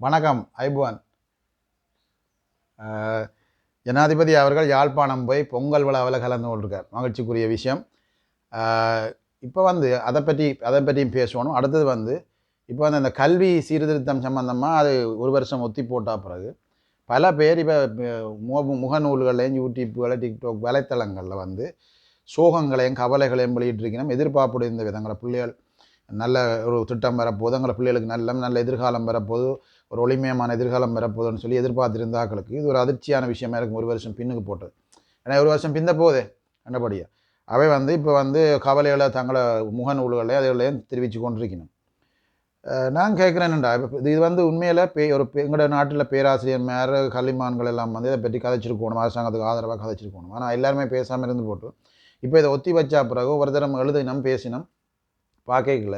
வணக்கம் ஐபுவான். ஜனாதிபதி அவர்கள் யாழ்ப்பாணம் போய் பொங்கல் விழாவில் கலந்து கொண்டிருக்கார். மகிழ்ச்சிக்குரிய விஷயம். இப்போ அதை பற்றியும் பேசணும். அடுத்தது இப்போ அந்த கல்வி சீர்திருத்தம் சம்பந்தமாக அது ஒரு வருஷம் ஒத்தி போட்ட பிறகு பல பேர் இப்போ முகநூல்களையும் யூடியூப்புகளை டிக்டாக் வலைத்தளங்களில் சோகங்களையும் கவலைகளையும் வெளியிட்டிருக்கணும். எதிர்பார்ப்புடைய இந்த விதங்களை பிள்ளைகள் நல்ல ஒரு திட்டம் வரப்போகுது, எங்களை பிள்ளைகளுக்கு நல்ல எதிர்காலம் வரப்போகுது, ஒரு ஒளிமயமான எதிர்காலம் வரப்போகுதுன்னு சொல்லி எதிர்பார்த்திருந்தாக்களுக்கு இது ஒரு அதிர்ச்சியான விஷயமா இருக்கும். ஒரு வருஷம் பின்னுக்கு போட்டது. ஏன்னா ஒரு வருஷம் பிந்த போதே கண்டபடியாக அவை இப்போ கவலைகளை தங்களை முகநூல்களை அதுகளையும் தெரிவித்து கொண்டிருக்கணும். நான் கேட்குறேன்டா, இப்போ இது உண்மையில் எங்களோட நாட்டில் பேராசிரியர் மேலே கல்விமான்கள் எல்லாம் இதை பற்றி கதைச்சிருக்கணும், அரசாங்கத்துக்கு ஆதரவாக கதைச்சிருக்கணும். ஆனால் எல்லாருமே பேசாமல் இருந்து போட்டு இப்போ இதை ஒத்தி வச்சா பிறகு ஒரு தரம் எழுதினோம் பேசினோம் பார்க்கல.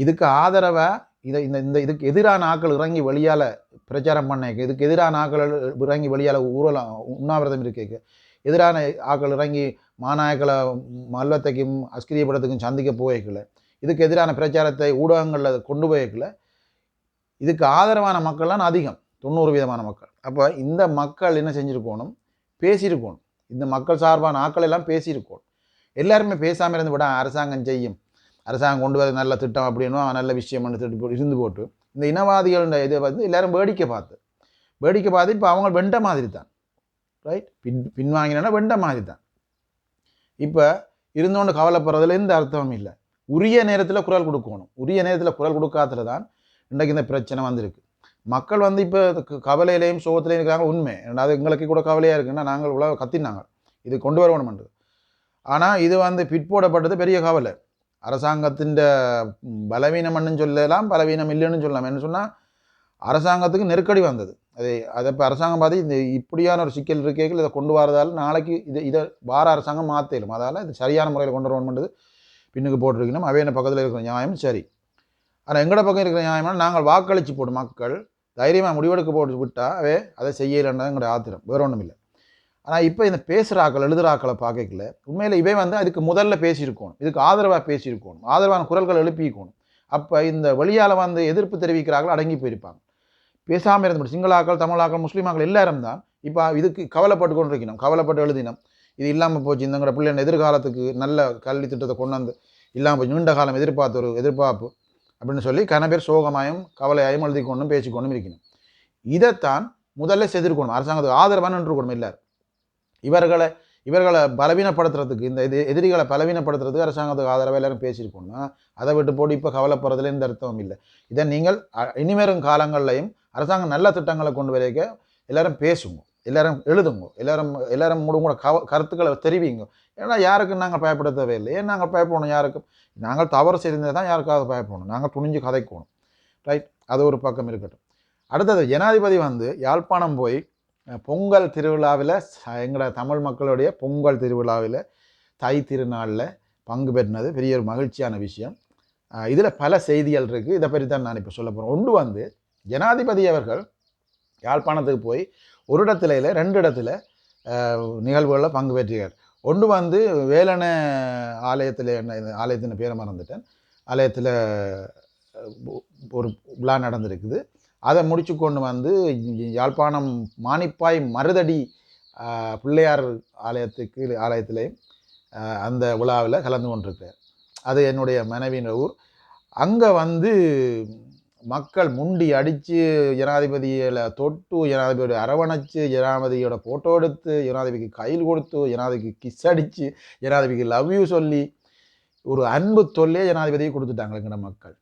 இதுக்கு ஆதரவாக இதுக்கு எதிரான ஆக்கள் இறங்கி வெளியால் பிரச்சாரம் பண்ண, இதுக்கு எதிரான ஆக்கள் இறங்கி வெளியால் ஊரலாம் உண்ணாவிரதம் இருக்க, எதிரான ஆக்கள் இறங்கி மாநாயக்களை மல்வத்தைக்கும் அஸ்கிரியப்படத்துக்கும் சந்திக்க போய்க்கல, இதுக்கு எதிரான பிரச்சாரத்தை ஊடகங்களில் கொண்டு போய்க்கல. இதுக்கு ஆதரவான மக்கள்லாம் அதிகம், 90% மக்கள். அப்போ இந்த மக்கள் என்ன செஞ்சுருக்கணும், பேசியிருக்கணும். இந்த மக்கள் சார்பான ஆக்கள் எல்லாம் பேசியிருக்கணும். எல்லாருமே பேசாமல் இருந்து விட அரசாங்கம் செய்யும், அரசாங்கம் கொண்டு வர நல்ல திட்டம் அப்படின்னா நல்ல விஷயம் இருந்து போட்டு இந்த இனவாதிகள் இதை எல்லாரும் வேடிக்கை பார்த்து இப்போ அவங்க வெண்ட மாதிரி தான், ரைட், பின்வாங்கினா வெண்ட மாதிரி தான். இப்போ இருந்தோண்டு கவலைப்படுறதுல எந்த அர்த்தமும் இல்லை. உரிய நேரத்தில் குரல் கொடுக்கணும். உரிய நேரத்தில் குரல் கொடுக்காதது தான் இன்றைக்கு இந்த பிரச்சனை வந்திருக்கு. மக்கள் இப்போ கவலையிலையும் சோகத்திலையும் இருக்கிறாங்க, உண்மை. அது எங்களுக்கு கூட கவலையாக இருக்குன்னா நாங்கள் உலக கத்தினாங்க இது கொண்டு வரணும்ன்றது. ஆனால் இது பிற்போடப்பட்டது பெரிய கவலை. அரசாங்கத்தின் பலவீனம்னு சொல்லலாம், பலவீனம் இல்லைன்னு சொல்லலாம். என்ன சொன்னால் அரசாங்கத்துக்கு நெருக்கடி வந்தது. அதை இப்போ அரசாங்கம் பார்த்து இந்த இப்படியான ஒரு சிக்கல் இருக்கேகள் இதை கொண்டு வரதால் நாளைக்கு இதை வார அரசாங்கம் மாற்றிடும். அதால் இது சரியான முறையில் கொண்டு வரணுன்றது பின்னுக்கு போட்டிருக்கணும். அவையான பக்கத்தில் இருக்கிற நியாயம் சரி. ஆனால் எங்களோட பக்கம் இருக்கிற நியாயம்னா நாங்கள் வாக்களித்து போட்டு மக்கள் தைரியமாக முடிவெடுக்க போட்டு விட்டால் அதை செய்யலைன்றது எங்களோட ஆத்திரம், வேற ஒன்றும் இல்லை. ஆனால் இப்போ இந்த பேசுகிற ஆக்கள் எழுதுகிற ஆக்களை பார்க்கல, உண்மையில் இவை அதுக்கு முதல்ல பேசியிருக்கணும், இதுக்கு ஆதரவாக பேசியிருக்கணும், ஆதரவான குரல்கள் எழுப்பிக்கணும். அப்போ இந்த வழியால் எதிர்ப்பு தெரிவிக்கிறார்கள் அடங்கி போயிருப்பாங்க. பேசாமல் இருந்துவிட்டு சிங்களாக்கள், தமிழாக்கள், முஸ்லீமாக்கள் எல்லாரும் தான் இப்போ இதுக்கு கவலைப்பட்டு கொண்டு இருக்கணும், கவலைப்பட்டு எழுதினோம். இது இல்லாமல் போச்சு, இந்தங்கிற பிள்ளைங்க எதிர்காலத்துக்கு நல்ல கல்வி திட்டத்தை கொண்டு இல்லாமல் போய் நீண்ட காலம் எதிர்பார்ப்பு அப்படின்னு சொல்லி பேர் சோகமாயும் கவலையாயும் எழுதி கொண்டும் பேசிக்கொண்டும் இருக்கணும். இதைத்தான் முதல்ல செதிர்க்கணும், அரசாங்கத்துக்கு ஆதரவான இருக்கணும். எல்லாரும் இவர்களை பலவீனப்படுத்துறதுக்கு, இந்த எதிரிகளை பலவீனப்படுத்துறதுக்கு அரசாங்கத்துக்கு ஆதரவாக எல்லாரும் பேசியிருக்கோம்னா அதை விட்டு போட்டு இப்போ கவலைப்படுறதுல எந்த அர்த்தமும் இல்லை. இதை நீங்கள் இனிமேலும் காலங்கள்லையும் அரசாங்கம் நல்ல திட்டங்களை கொண்டு வரைக்க எல்லாரும் பேசுங்க, எல்லாரும் எழுதுங்க, எல்லாரும் கூட கருத்துக்களை தெரிவிங்க. ஏன்னா யாருக்கும் நாங்கள் பயப்பட தேவையில்லை. ஏன் நாங்கள் பயப்படணும்? யாருக்கும் நாங்கள் தவறு செய்திருந்தால் தான் யாருக்காவது பயப்படணும். நாங்கள் துணிஞ்சு கதைக்கணும், ரைட். அது ஒரு பக்கம் இருக்கட்டும். அடுத்தது ஜனாதிபதி யாழ்ப்பாணம் போய் பொங்கல் திருவிழாவில், எங்களோட தமிழ் மக்களுடைய பொங்கல் திருவிழாவில் தை திருநாளில் பங்கு பெற்றினது பெரிய ஒரு மகிழ்ச்சியான விஷயம். இதில் பல செய்திகள் இருக்குது. இதை பற்றி தான் நான் இப்போ சொல்ல போகிறேன். ஒன்று ஜனாதிபதி அவர்கள் யாழ்ப்பாணத்துக்கு போய் ஒரு இடத்துல இல்லை 2 இடத்துல நிகழ்வுகளில் பங்கு பெற்றிருக்கார். ஒன்று வேலன ஆலயத்தில், ஆலயத்தின் பேரை மறந்துட்டேன், ஆலயத்தில் ஒரு விழா நடந்திருக்குது. அதை முடிச்சு கொண்டு யாழ்ப்பாணம் மானிப்பாய் மருதடி பிள்ளையார் ஆலயத்திலையும் அந்த விழாவில் கலந்து கொண்டிருக்கிறார். அது என்னுடைய மனைவியின் ஊர். அங்கே மக்கள் முண்டி அடித்து ஜனாதிபதியில் தொட்டு, ஜனாதிபதியோட அரவணைச்சு, ஜனாதிபதியோட ஃபோட்டோ எடுத்து, ஜனாதிபதிக்கு கையில் கொடுத்து, ஜனாதிபதிக்கு கிஸ் அடித்து, ஜனாதிபதிக்கு லவ் யூ சொல்லி ஒரு அன்பு தொல்லையே ஜனாதிபதியை கொடுத்துட்டாங்க எங்கட மக்கள்.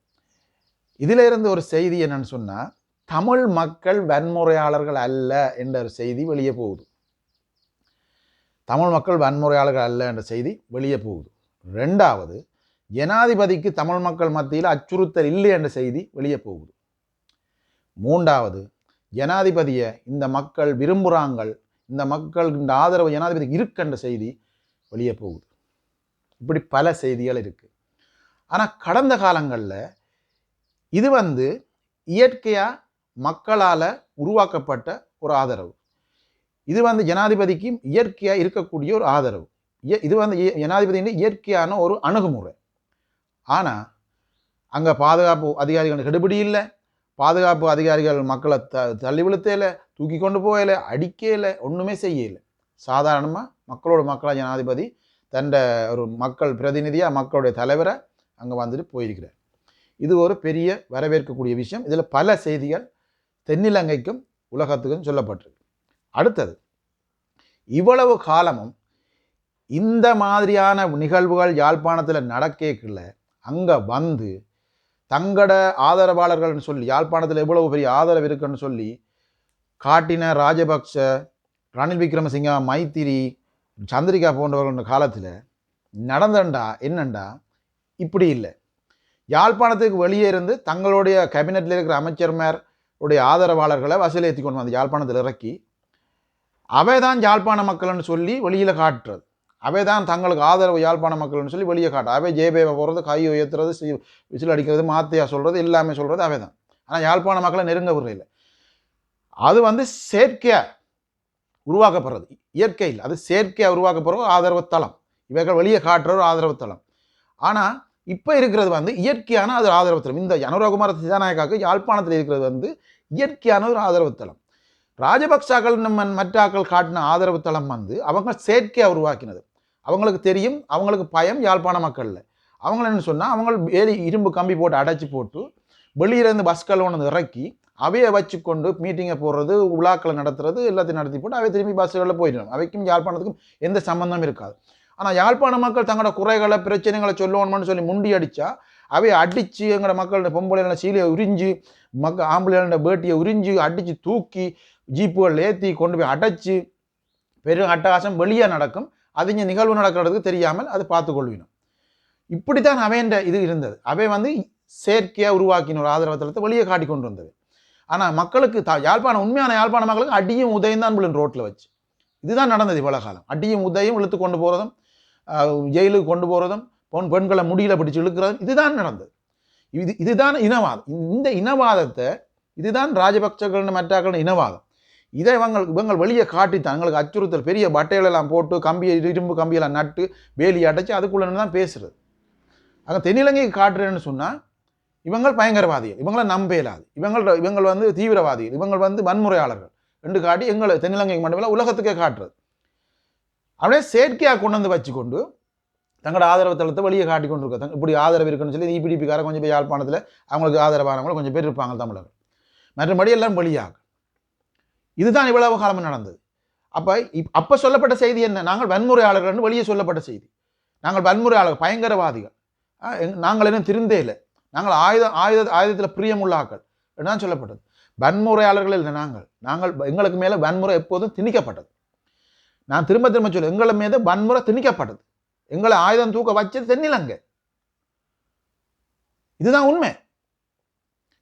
இதில் இருந்து ஒரு செய்தி என்னன்னு சொன்னால், தமிழ் மக்கள் வன்முறையாளர்கள் அல்ல என்ற ஒரு செய்தி வெளியே போகுது. தமிழ் மக்கள் வன்முறையாளர்கள் அல்ல என்ற செய்தி வெளியே போகுது. 2வது, ஜனாதிபதிக்கு தமிழ் மக்கள் மத்தியில் அச்சுறுத்தல் இல்லை என்ற செய்தி வெளியே போகுது. 3வது, ஜனாதிபதியை இந்த மக்கள் விரும்புகிறாங்கள், இந்த மக்கள் இந்த ஆதரவு ஜனாதிபதிக்கு இருக்குன்ற செய்தி வெளியே போகுது. இப்படி பல செய்திகள் இருக்குது. ஆனால் கடந்த காலங்களில் இது இயற்கையாக மக்களால் உருவாக்கப்பட்ட ஒரு ஆதரவு. இது ஜனாதிபதிக்கு இயற்கையாக இருக்கக்கூடிய ஒரு ஆதரவு. இது ஜனாதிபதியின் இயற்கையான ஒரு அணுகுமுறை. ஆனால் அங்கே பாதுகாப்பு அதிகாரிகள் கெடுபிடி இல்லை, பாதுகாப்பு அதிகாரிகள் மக்களை தள்ளி விழுத்தையில் தூக்கி கொண்டு போகலை, அடிக்கலை, ஒன்றுமே செய்யலை. சாதாரணமாக மக்களோட மக்களாக ஜனாதிபதி தண்ட ஒரு மக்கள் பிரதிநிதியாக மக்களுடைய தலைவரை அங்கே வந்துட்டு போயிருக்கிறார். இது ஒரு பெரிய வரவேற்கக்கூடிய விஷயம். இதில் பல செய்திகள் தென்னிலங்கைக்கும் உலகத்துக்கும் சொல்லப்பட்டிருக்கு. அடுத்தது, இவ்வளவு காலமும் இந்த மாதிரியான நிகழ்வுகள் யாழ்ப்பாணத்தில் நடக்கல, அங்கே வந்து தங்கட ஆதரவாளர்கள்னு சொல்லி யாழ்ப்பாணத்தில் எவ்வளவு பெரிய ஆதரவு இருக்குன்னு சொல்லி காட்டின ராஜபக்ச, ரணில் விக்ரமசிங்க, மைத்திரி, சந்திரிகா போன்றவர்கள் காலத்தில் நடந்தண்டா என்னண்டா இப்படி இல்லை. யாழ்ப்பாணத்துக்கு வெளியே இருந்து தங்களுடைய கேபினெட்டில் இருக்கிற அமைச்சர்மார் உடைய ஆதரவாளர்களை வசூலேற்றி கொண்டு வந்து யாழ்ப்பாணத்தில் இறக்கி அவை தான் யாழ்ப்பாண மக்கள்னு சொல்லி வெளியில் காட்டுறது, அவை தான் தங்களுக்கு ஆதரவு யாழ்ப்பாண மக்கள்னு சொல்லி வெளியே காட்டு, அவை ஜேபேவை போகிறது, கை உயர்த்துறது, விசில் அடிக்கிறது, மாத்தையா சொல்கிறது, எல்லாமே சொல்கிறது அவை தான். ஆனால் யாழ்ப்பாண மக்களை நெருங்க விடுறதில்லை. அது வந்து செயற்கையாக உருவாக்கப்படுறது, இயற்கை இல்லை, அது செயற்கையாக உருவாக்கப்படுறது ஆதரவு தளம். இவைகள் வெளியே காட்டுற ஒரு ஆதரவு தளம். ஆனால் இப்போ இருக்கிறது வந்து இயற்கையான அது ஆதரவு தளம். இந்த அனுரகுமார திசாநாயக்காவுக்கு யாழ்ப்பாணத்தில் இருக்கிறது வந்து இயற்கையான ஒரு ஆதரவு தளம். ராஜபக்சாக்கள் நம்ம மற்ற ஆக்கள் காட்டின ஆதரவு தளம் வந்து அவங்க செயற்கையாக உருவாக்கினது. அவங்களுக்கு தெரியும், அவங்களுக்கு பயம் யாழ்ப்பாண மக்களில். அவங்கள என்ன சொன்னால், அவங்க வேலி இரும்பு கம்பி போட்டு அடைச்சி போட்டு வெளியிலேருந்து பஸ்கள் ஒன்று இறக்கி அவையை வச்சு கொண்டு மீட்டிங்கை போடுறது, விழாக்களை நடத்துறது, எல்லாத்தையும் நடத்தி போட்டு அவை திரும்பி பஸ்களில் போயிடணும். அவைக்கும் யாழ்ப்பாணத்துக்கும் எந்த சம்பந்தமும் இருக்காது. ஆனால் யாழ்ப்பாண மக்கள் தங்களோட குறைகளை பிரச்சனைகளை சொல்லணும்னு சொல்லி முண்டி அடித்தா அவையை அடித்து எங்களோட மக்களோட பொம்பளைகளை சீலையை உறிஞ்சி ஆம்பளைகளோட பேட்டியை உறிஞ்சி அடித்து தூக்கி ஜீப்புகள் ஏற்றி கொண்டு போய் அடைச்சி பெரும் அட்டகாசம் வெளியே நடக்கும். அது இங்கே நிகழ்வு நடக்கிறதுக்கு தெரியாமல் அது பார்த்து கொள்வினோம். இப்படித்தான் அவைன்ற இது இருந்தது. அவை வந்து செயற்கையாக உருவாக்கின ஒரு ஆதரவு தளத்தை வெளியே காட்டி கொண்டு வந்தது. ஆனால் மக்களுக்கு யாழ்ப்பாணம் உண்மையான யாழ்ப்பாண மக்களுக்கு அடியும் உதயம் தான் விழுந்து ரோட்டில் வச்சு. இதுதான் நடந்தது இவ்வளோ காலம். அடியும் உதயம் இழுத்து கொண்டு போகிறதும், ஜெயிலுக்கு கொண்டு போகிறதும், பெண்களை முடியல பிடிச்சி இழுக்கிறதும் இதுதான் நடந்தது. இதுதான் இனவாதம். இந்த இனவாதத்தை இதுதான் ராஜபக்சர்கள் மற்றாக்கள் இனவாதம். இதை இவங்க வெளியே காட்டித்தான் எங்களுக்கு அச்சுறுத்தல், பெரிய பட்டைகளெல்லாம் போட்டு கம்பியை இரும்பு கம்பியெல்லாம் நட்டு வேலி அடைச்சி அதுக்குள்ளே தான் பேசுறது. அங்கே தென்னிலங்கைக்கு காட்டுறேன்னு சொன்னால் இவங்கள் பயங்கரவாதிகள், இவங்களை நம்ப இயலாது, இவங்கள் வந்து தீவிரவாதிகள், இவங்கள் வந்து வன்முறையாளர்கள் என்று காட்டி எங்களை தென்னிலங்கைக்கு மட்டுமில்லை உலகத்துக்கே காட்டுறது. அப்படியே செயற்கையாக கொண்டு வந்து வச்சு கொண்டு தங்களோட ஆதரவு தளத்தை வெளியே காட்டி கொண்டு இருக்காங்க. இப்படி ஆதரவு இருக்குன்னு சொல்லி இபிடிபிக்கார கொஞ்சம் பேர் யாழ்ப்பாணத்தில் அவங்களுக்கு ஆதரவானவங்களும் கொஞ்சம் பேர் இருப்பாங்க தமிழர்கள். மற்றபடி எல்லாம் வெளியாக. இதுதான் இவ்வளவு காலம் நடந்தது. அப்போ சொல்லப்பட்ட செய்தி என்ன? நாங்கள் வன்முறையாளர்கள் வெளியே சொல்லப்பட்ட செய்தி. நாங்கள் வன்முறையாளர்கள், பயங்கரவாதிகள், நாங்கள் இன்னும் திருந்தே இல்லை, நாங்கள் ஆயுதத்தில் பிரியமுள்ள ஆக்கள் என்றுதான் சொல்லப்பட்டது. வன்முறையாளர்கள் இல்லை நாங்கள் எங்களுக்கு மேலே வன்முறை எப்போதும் திணிக்கப்பட்டது. நான் திரும்ப திரும்ப சொல்ல, எங்களை மீது வன்முறை திணிக்கப்பட்டது. எங்களை ஆயுதம் தூக்க வச்சது தென்னிலங்கை. இதுதான் உண்மை.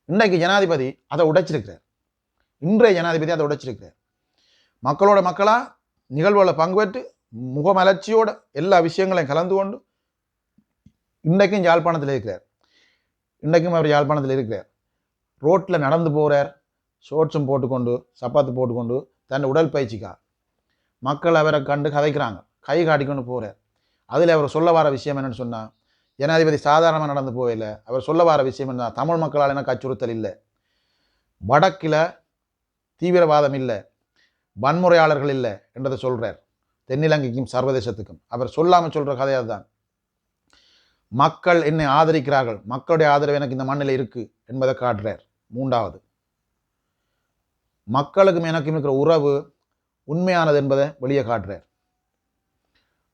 இன்றைக்கு ஜனாதிபதி அதை உடைச்சிருக்கிறார். இன்றைய ஜனாதிபதி அதை உடைச்சிருக்கிறார். மக்களோட மக்களாக நிகழ்வுகளை பங்கு பெற்று முகமலர்ச்சியோட எல்லா விஷயங்களையும் கலந்து கொண்டு இன்றைக்கும் யாழ்ப்பாணத்தில் இருக்கிறார். இன்றைக்கும் அவர் யாழ்ப்பாணத்தில் இருக்கிறார். ரோட்டில் நடந்து போகிறார், ஷோர்ட்ஸும் போட்டுக்கொண்டு, சப்பாத்து போட்டுக்கொண்டு, தன் உடல் பயிற்சிக்காக மக்கள் அவரை கண்டு கதைக்கிறாங்க, கை காட்டிக்கொண்டு போகிறார். அதில் அவர் சொல்ல வர விஷயம் என்னென்னு சொன்னால், ஜனாதிபதி சாதாரணமாக நடந்து போகலை. அவர் சொல்ல வர விஷயம் என்ன, தமிழ் மக்களால் எனக்கு அச்சுறுத்தல் இல்லை, வடக்கில் தீவிரவாதம் இல்லை, வன்முறையாளர்கள் இல்லை என்றதை சொல்கிறார். தென்னிலங்கைக்கும் சர்வதேசத்துக்கும் அவர் சொல்லாமல் சொல்கிற கதையாக தான். மக்கள் என்னை ஆதரிக்கிறார்கள், மக்களுடைய ஆதரவு எனக்கு இந்த மண்ணில் இருக்குது என்பதை காட்டுறார். மூன்றாவது, மக்களுக்கும் எனக்கும் இருக்கிற உறவு உண்மையானது என்பதை வெளியே காட்டுறார்.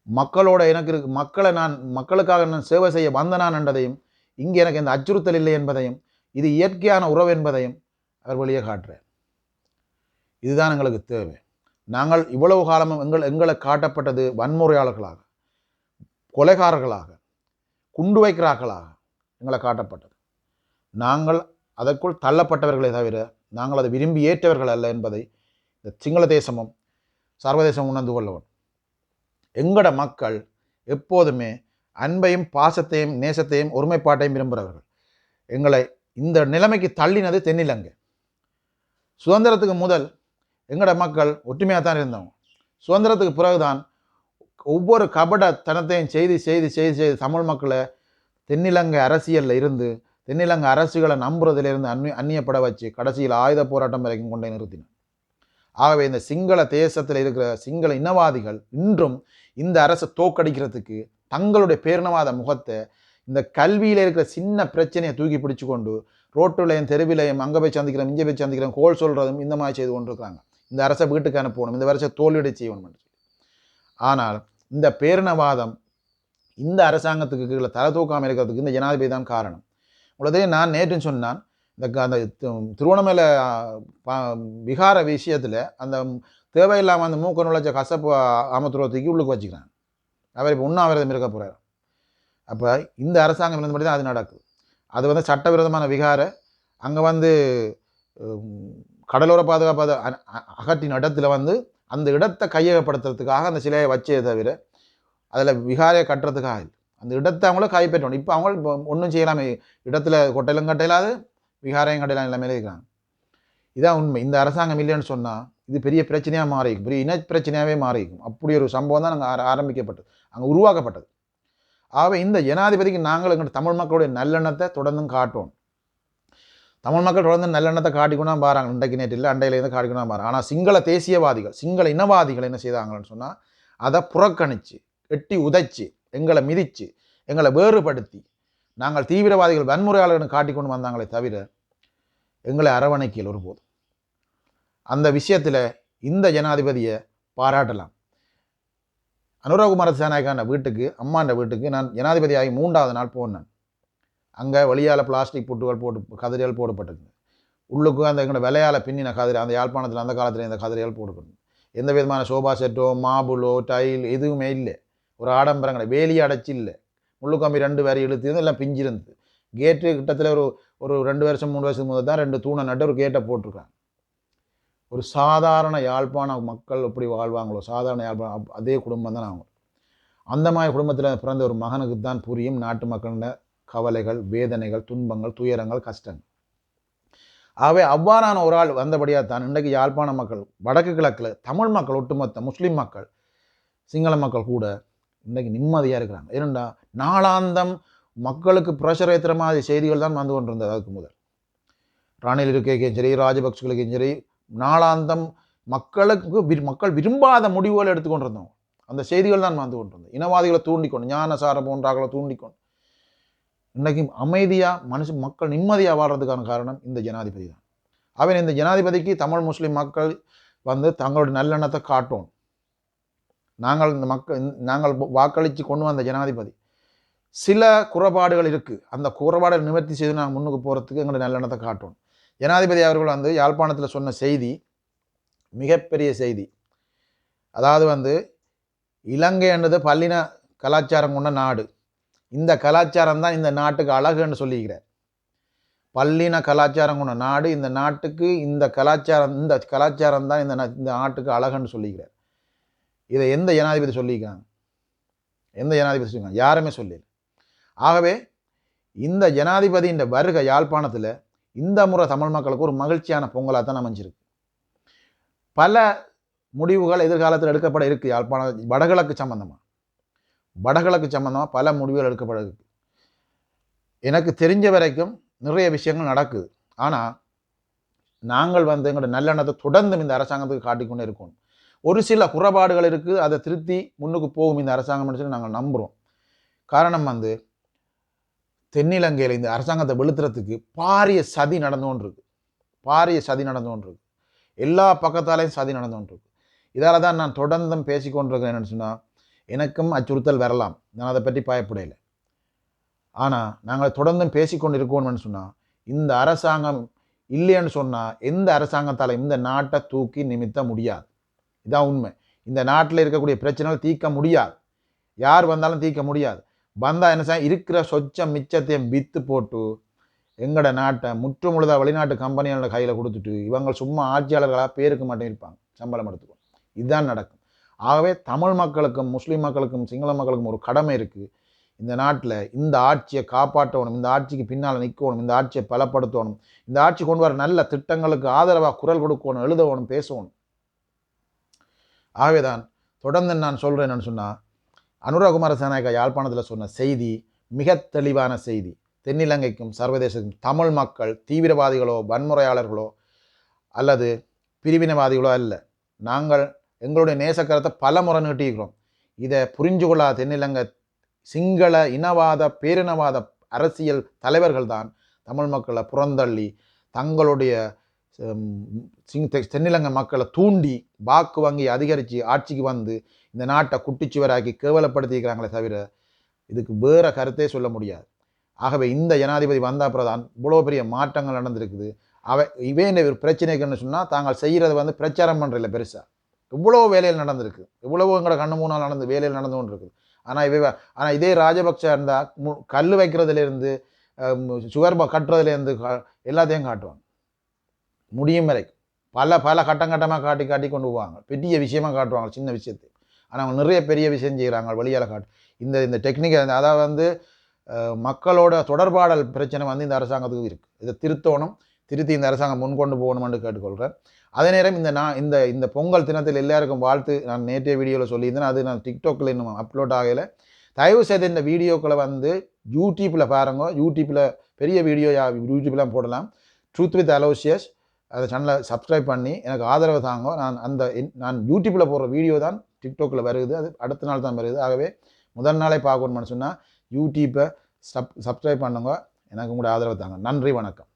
மக்களோட எனக்கு இருக்கு, மக்களுக்காக நான் சேவை செய்ய வந்தனான் என்றதையும், இங்கே எனக்கு எந்த அச்சுறுத்தல் இல்லை என்பதையும், இது இயற்கையான உறவு என்பதையும் அவர் வெளியே காட்டுறார். இதுதான் எங்களுக்கு தேவை. நாங்கள் இவ்வளவு காலமும் எங்களை காட்டப்பட்டது வன்முறையாளர்களாக, கொலைகாரர்களாக, குண்டு வைக்கிறார்களாக எங்களை காட்டப்பட்டது. நாங்கள் அதற்குள் தள்ளப்பட்டவர்களே தவிர நாங்கள் அதை விரும்பி ஏற்றவர்கள் அல்ல என்பதை இந்த சிங்கள தேசமும் சர்வதேசம் உணர்ந்து கொள்ளவும். எங்களோட மக்கள் எப்போதுமே அன்பையும் பாசத்தையும் நேசத்தையும் ஒருமைப்பாட்டையும் விரும்புகிறவர்கள். எங்களை இந்த நிலைமைக்கு தள்ளினது தென்னிலங்கை. சுதந்திரத்துக்கு முதல் எங்களோட மக்கள் ஒற்றுமையாக தான் இருந்தவங்க. சுதந்திரத்துக்கு பிறகுதான் ஒவ்வொரு கபடத்தனத்தையும் செய்து தமிழ் மக்களை தென்னிலங்கை அரசியலில் இருந்து, தென்னிலங்கை அரசுகளை நம்புறதிலிருந்து அந்நியப்பட வச்சு கடைசியில் ஆயுத போராட்டம் வரைக்கும் கொண்டே நிறுத்தினார். ஆகவே இந்த சிங்கள தேசத்தில் இருக்கிற சிங்கள இனவாதிகள் இன்றும் இந்த அரசை தோக்கடிக்கிறதுக்கு தங்களுடைய பேரினவாத முகத்தை இந்த கல்வியில் இருக்கிற சின்ன பிரச்சனையை தூக்கி பிடிச்சு கொண்டு ரோட்டுலையும் தெருவிலையும் அங்கே போய் சந்திக்கிறோம் இங்கே போய் சந்திக்கிறோம் கோல் சொல்கிறதும் இந்த மாதிரி செய்து கொண்டு இருக்கிறாங்க. இந்த அரசை வீட்டுக்கு அனுப்பணும், இந்த வருஷம் தோல்வியடை செய்யணும். ஆனால் இந்த பேரினவாதம் இந்த அரசாங்கத்துக்கு கீழே தலை தூக்காமல் இருக்கிறதுக்கு இந்த ஜனாதிபதி தான் காரணம். உள்ளதே நான் நேற்று சொன்னான், இந்த அந்த திருவண்ணாமலை விகார விஷயத்தில் அந்த தேவையில்லாமல் அந்த மூக்க நுழைச்ச கசப்பு அமத்துறதுக்கு உள்ளுக்கு வச்சுக்கிறான். அவர் இப்போ உண்ணாவிரதம் இருக்க போகிறார். அப்போ இந்த அரசாங்கம் இருந்தபடி தான் அது நடக்குது. அது சட்டவிரோதமான விகார அங்கே கடலோர பாதுகாப்பு அகற்றின இடத்துல அந்த இடத்தை கையகப்படுத்துறதுக்காக அந்த சிலையை வச்சே தவிர அதில் விகாரையை கட்டுறதுக்காக இல்லை. அந்த இடத்தை அவங்களும் கைப்பற்றணும். இப்போ அவங்க ஒன்றும் செய்யலாமே, இடத்துல கொட்டையிலும் கட்டையிலாது விகாரையும் கட்டையிலாம் எல்லாமே இருக்கிறாங்க. இதான் உண்மை. இந்த அரசாங்கம் இல்லைன்னு சொன்னால் இது பெரிய பிரச்சனையாக மாறிக்கும், பெரிய இன பிரச்சனையாகவே மாறிக்கும். அப்படி ஒரு சம்பவம் தான் நாங்கள் ஆரம்பிக்கப்பட்டது, அங்கே உருவாக்கப்பட்டது. ஆகவே இந்த ஜனாதிபதிக்கு நாங்கள் எங்கள் தமிழ் மக்களுடைய நல்லெண்ணத்தை தொடர்ந்தும் காட்டுவோம். தமிழ் மக்கள் தொடர்ந்து நல்லெண்ணத்தை காட்டிக்கொண்டா பாருங்க. இன்றைக்கு நேற்று இல்லை, அண்டையிலேருந்து காட்டிக்கொண்டா பாருங்க. ஆனால் சிங்கள தேசியவாதிகள் சிங்கள இனவாதிகள் என்ன செய்தாங்கன்னு சொன்னால் அதை புறக்கணித்து எட்டி உதைச்சி எங்களை மிதித்து எங்களை வேறுபடுத்தி நாங்கள் தீவிரவாதிகள் வன்முறையாளர்கள் காட்டிக்கொண்டு வந்தாங்களே தவிர எங்களை அரவணைக்கல் ஒருபோது. அந்த விஷயத்தில் இந்த ஜனாதிபதியை பாராட்டலாம். அனுரகுமார திசாநாயக்கான வீட்டுக்கு, அம்மாண்ட வீட்டுக்கு நான் ஜனாதிபதியாகி 3வது நாள் போனேன். அங்கே வெளியால் பிளாஸ்டிக் புட்டுகள் கதிரைகள் போடப்பட்டது. உள்ளுக்கு அந்த எங்களோட விலையால் பின்னின கதிரை, அந்த யாழ்ப்பாணத்தில் அந்த காலத்தில் இந்த கதிரைகள் போடப்பட்டது. எந்த விதமான சோபா செட்டோ மாபுளோ டைல் எதுவுமே இல்லை. ஒரு ஆடம்பரங்களை வேலியை அடைச்சி இல்லை. முள்ளுக்கம்பி 2 வரி இழுத்து எல்லாம் பிஞ்சிருந்து. கேட்டு கிட்டத்தில் ஒரு 2 வருஷம் 3 வருஷத்துக்கு முதல் தான் 2 தூணை நட்டு ஒரு கேட்டை போட்டிருக்காங்க. ஒரு சாதாரண யாழ்ப்பாண மக்கள் எப்படி வாழ்வாங்களோ, சாதாரண யாழ்ப்பாணம் அதே குடும்பம் தான் அவங்க. அந்த மாதிரி குடும்பத்தில் பிறந்த ஒரு மகனுக்கு தான் புரியும் நாட்டு மக்களோட கவலைகள், வேதனைகள், துன்பங்கள், துயரங்கள், கஷ்டங்கள். ஆகவே அவ்வாறான ஒரு ஆள் வந்தபடியாக தான் இன்றைக்கு யாழ்ப்பாண மக்கள், வடக்கு கிழக்கில் தமிழ் மக்கள், ஒட்டுமொத்த முஸ்லீம் மக்கள், சிங்கள மக்கள் கூட இன்றைக்கு நிம்மதியாக இருக்கிறாங்க. ஏனெண்டா நாளாந்தம் மக்களுக்கு ப்ரெஷர் ஏற்றுற மாதிரி செய்திகள் தான் வந்து கொண்டிருந்தது. அதுக்கு முதல் ரணில் இருக்கைக்கும் சரி, ராஜபக்சர்களுக்கும் சரி, நாளாந்தம் மக்கள் விரும்பாத முடிவுகளை எடுத்துக்கொண்டிருந்தோம். அந்த செய்திகள் தான் வந்து கொண்டிருந்தது. இனவாதிகளை தூண்டிக்கொண்டு, ஞானசார போன்றாக்களை தூண்டிக்கொண்டு இன்றைக்கு அமைதியாக மக்கள் நிம்மதியாக வாழ்கிறதுக்கான காரணம் இந்த ஜனாதிபதி தான். அவன் இந்த ஜனாதிபதிக்கு தமிழ் முஸ்லீம் மக்கள் தங்களுடைய நல்லெண்ணத்தை காட்டும். நாங்கள் வாக்களித்து கொண்டு வந்த ஜனாதிபதி சில குறைபாடுகள் இருக்குது. அந்த குறைபாடுகளை நிவர்த்தி செய்து நாங்கள் முன்னுக்கு போகிறதுக்கு எங்களுடைய நல்லெண்ணத்தை காட்டும். ஜனாதிபதி அவர்கள் யாழ்ப்பாணத்தில் சொன்ன செய்தி மிகப்பெரிய செய்தி. அதாவது இலங்கை என்றது பல்லின கலாச்சாரம் கொண்ட நாடு. இந்த கலாச்சாரம் தான் இந்த நாட்டுக்கு அழகுன்னு சொல்லிக்கிறார். பல்லின கலாச்சாரம் கொண்ட நாடு இந்த நாட்டுக்கு, இந்த கலாச்சாரம் தான் இந்த நாட்டுக்கு அழகுன்னு சொல்லிக்கிறார். இதை எந்த ஜனாதிபதி சொல்லிக்கிறாங்க? எந்த ஜனாதிபதி சொல்லியிருக்காங்க? யாருமே சொல்லல. ஆகவே இந்த ஜனாதிபதியின் வருகை யாழ்ப்பாணத்தில் இந்த முறை தமிழ் மக்களுக்கு ஒரு மகிழ்ச்சியான பொங்கலாக தான் அமைஞ்சிருக்கு. பல முடிவுகள் எதிர்காலத்தில் எடுக்கப்பட இருக்குது. யாழ்ப்பாண வடகிழக்கு சம்பந்தமாக பல முடிவுகள் எடுக்கப்பட இருக்கு. எனக்கு தெரிஞ்ச வரைக்கும் நிறைய விஷயங்கள் நடக்குது. ஆனால் நாங்கள் எங்களோட நல்லெண்ணத்தை தொடர்ந்து இந்த அரசாங்கத்துக்கு காட்டிக்கொண்டே இருக்கணும். ஒரு சில குறைபாடுகள் இருக்குது, அதை திருத்தி முன்னுக்கு போகும் இந்த அரசாங்கம் சொல்லி நாங்கள் நம்புகிறோம். காரணம் தென்னிலங்கையில் இந்த அரசாங்கத்தை வெளுத்துறதுக்கு பாரிய சதி நடந்து கொண்டிருக்கு. எல்லா பக்கத்தாலையும் சதி நடந்து கொண்டிருக்கு. இதால் தான் நான் தொடர்ந்தும் பேசிக்கொண்டிருக்கிறேன். என்னென்னு சொன்னால் எனக்கும் அச்சுறுத்தல் வரலாம், நான் அதை பற்றி பயப்படையில. ஆனால் நாங்கள் தொடர்ந்தும் பேசிக்கொண்டு இருக்கோம்னு சொன்னால் இந்த அரசாங்கம் இல்லைன்னு சொன்னால் எந்த அரசாங்கத்தால் இந்த நாட்டை தூக்கி நிமித்த முடியாது. இதான் உண்மை. இந்த நாட்டில் இருக்கக்கூடிய பிரச்சனைகள் தீர்க்க முடியாது. யார் வந்தாலும் தீர்க்க முடியாது. வந்தால் என்ன செய்ய, இருக்கிற சொச்சம் மிச்சத்தையும் விற்று போட்டு எங்களோட நாட்டை முற்று முழுதாக வெளிநாட்டு கம்பெனிகளோட கையில் கொடுத்துட்டு இவங்க சும்மா ஆட்சியாளர்களாக பேருக்கு மட்டும் இருப்பாங்க, சம்பளம் எடுத்துக்கும். இதுதான் நடக்கும். ஆகவே தமிழ் மக்களுக்கும் முஸ்லீம் மக்களுக்கும் சிங்கள மக்களுக்கும் ஒரு கடமை இருக்குது. இந்த நாட்டில் இந்த ஆட்சியை காப்பாற்றணும், இந்த ஆட்சிக்கு பின்னால் நிற்கணும், இந்த ஆட்சியை பலப்படுத்தணும், இந்த ஆட்சி கொண்டு வர நல்ல திட்டங்களுக்கு ஆதரவாக குரல் கொடுக்கணும், எழுதணும், பேசணும். ஆகவே தான் தொடர்ந்து நான் சொல்கிறேன் என்னன்னு சொன்னால் அனுரகுமார திசாநாயக்கா யாழ்ப்பாணத்தில் சொன்ன செய்தி மிக தெளிவான செய்தி. தென்னிலங்கைக்கும் சர்வதேசத்துக்கும் தமிழ் மக்கள் தீவிரவாதிகளோ வன்முறையாளர்களோ அல்லது பிரிவினவாதிகளோ அல்ல. நாங்கள் எங்களுடைய நேசக்கரத்தை பல முறை நீட்டிக்கிறோம். இதை புரிஞ்சு கொள்ளாத தென்னிலங்கை சிங்கள இனவாத பேரினவாத அரசியல் தலைவர்கள் தான் தமிழ் மக்களை புறந்தள்ளி தங்களுடைய தென்னிலங்கை மக்களை தூண்டி வாக்கு வங்கி அதிகரித்து ஆட்சிக்கு வந்து இந்த நாட்டை குட்டிச்சுவராக்கி கேவலப்படுத்திக்கிறாங்களே தவிர இதுக்கு வேறு கருத்தே சொல்ல முடியாது. ஆகவே இந்த ஜனாதிபதி வந்த அப்புறம் தான் இவ்வளோ பெரிய மாற்றங்கள் நடந்திருக்குது. இவன் ஒரு பிரச்சனைக்குன்னு சொன்னால் தாங்கள் செய்கிறது வந்து பிரச்சாரம் பண்ணுறதில்ல பெருசாக. இவ்வளோ வேலையில் நடந்திருக்கு, இவ்வளவோ எங்களோட கண்ணு மூணால் வேலையில் நடந்து கொண்டு இருக்குது. ஆனால் இதே ராஜபக்சா இருந்தால் கல் வைக்கிறதுலேருந்து சுகர் கட்டுறதுலேருந்து எல்லாத்தையும் காட்டுவாங்க முடியும் வரைக்கும். பல கட்டமாக காட்டி கொண்டு போவாங்க. பெரிய விஷயமாக காட்டுவாங்க சின்ன விஷயத்தை. ஆனால் அவங்க நிறைய பெரிய விஷயம் செய்கிறாங்க வெளியால் காட்டு. இந்த டெக்னிக்கை அதாவது வந்து மக்களோட தொடர்பாடல் பிரச்சனை வந்து இந்த அரசாங்கத்துக்கு இருக்குது. இதை திருத்தி இந்த அரசாங்கம் முன்கொண்டு போகணும்னு கேட்டுக்கொள்கிறேன். அதே நேரம் இந்த பொங்கல் தினத்தில் எல்லாருக்கும் வாழ்த்து. நான் நேற்றைய வீடியோவில் சொல்லியிருந்தேன், அது நான் டிக்டாக்கில் இன்னும் அப்லோட் ஆகலை. தயவு செய்து இந்த வீடியோக்களை வந்து யூடியூப்பில் பாருங்க. யூடியூப்பில் பெரிய வீடியோ யூடியூப்லாம் போடலாம். ட்ரூத் வித் அலோசியஸ் அந்த சேனலை சப்ஸ்கிரைப் பண்ணி எனக்கு ஆதரவு தாங்க. நான் யூடியூப்பில் போடுற வீடியோ தான் டிக்டாக்கில் வருது, அது அடுத்த நாள் தான் வருது. ஆகவே முதல் நாளே பார்க்கணும்னு சொன்னால் யூடியூப்பை சப்ஸ்கிரைப் பண்ணுங்க, எனக்கு உங்களோட ஆதரவு தாங்க. நன்றி, வணக்கம்.